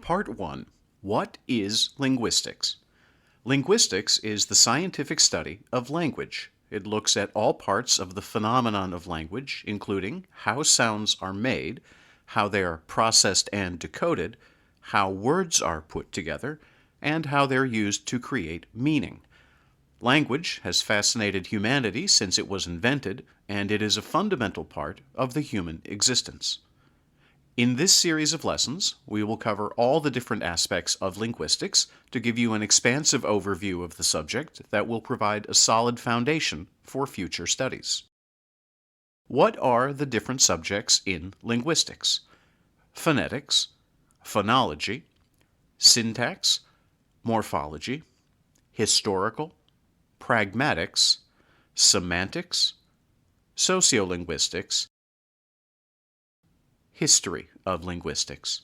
Part 1. What is linguistics? Linguistics is the scientific study of language. It looks at all parts of the phenomenon of language, including how sounds are made, how they are processed and decoded, how words are put together, and how they're used to create meaning. Language has fascinated humanity since it was invented, and it is a fundamental part of the human existence. In this series of lessons, we will cover all the different aspects of linguistics to give you an expansive overview of the subject that will provide a solid foundation for future studies. What are the different subjects in linguistics? Phonetics, phonology, syntax, morphology, historical, pragmatics, semantics, sociolinguistics, history of linguistics.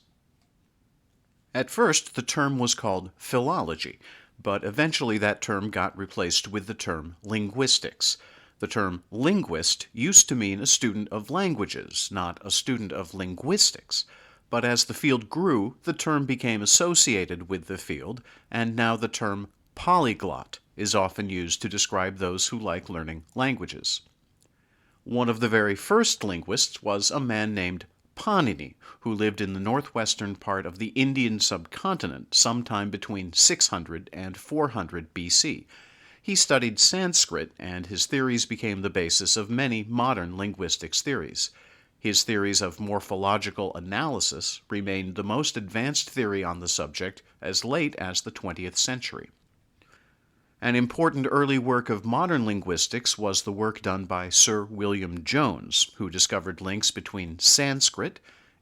At first, the term was called philology, but eventually that term got replaced with the term linguistics. The term linguist used to mean a student of languages, not a student of linguistics. But as the field grew, the term became associated with the field, and now the term polyglot is often used to describe those who like learning languages. One of the very first linguists was a man named Panini, who lived in the northwestern part of the Indian subcontinent sometime between 600 and 400 BC. He studied Sanskrit, and his theories became the basis of many modern linguistics theories. His theories of morphological analysis remained the most advanced theory on the subject as late as the 20th century. An important early work of modern linguistics was the work done by Sir William Jones, who discovered links between Sanskrit,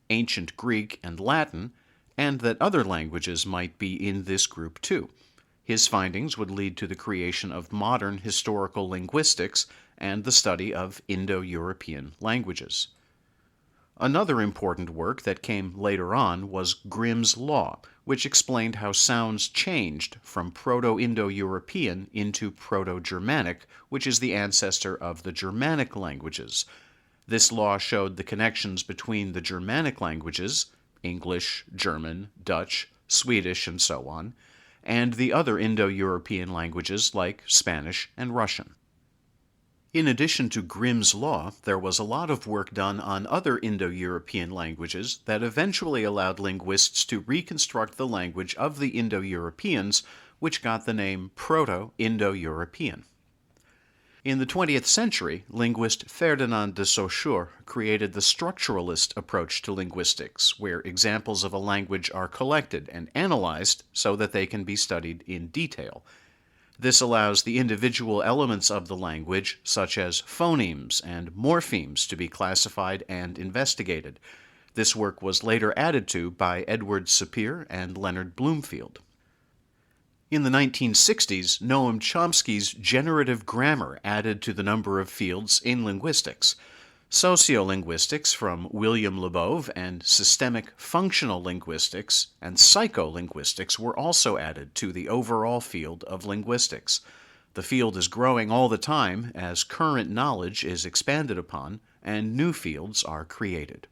ancient Greek, and Latin, and that other languages might be in this group too. His findings would lead to the creation of modern historical linguistics and the study of Indo-European languages. Another important work that came later on was Grimm's Law, which explained how sounds changed from Proto-Indo-European into Proto-Germanic, which is the ancestor of the Germanic languages. This law showed the connections between the Germanic languages, English, German, Dutch, Swedish, and so on, and the other Indo-European languages like Spanish and Russian. In addition to Grimm's Law, there was a lot of work done on other Indo-European languages that eventually allowed linguists to reconstruct the language of the Indo-Europeans, which got the name Proto-Indo-European. In the 20th century, linguist Ferdinand de Saussure created the Structuralist Approach to linguistics, where examples of a language are collected and analyzed so that they can be studied in detail. This allows the individual elements of the language, such as phonemes and morphemes, to be classified and investigated. This work was later added to by Edward Sapir and Leonard Bloomfield. In the 1960s, Noam Chomsky's generative grammar added to the number of fields in linguistics. Sociolinguistics from William Labov and systemic functional linguistics and psycholinguistics were also added to the overall field of linguistics. The field is growing all the time as current knowledge is expanded upon and new fields are created.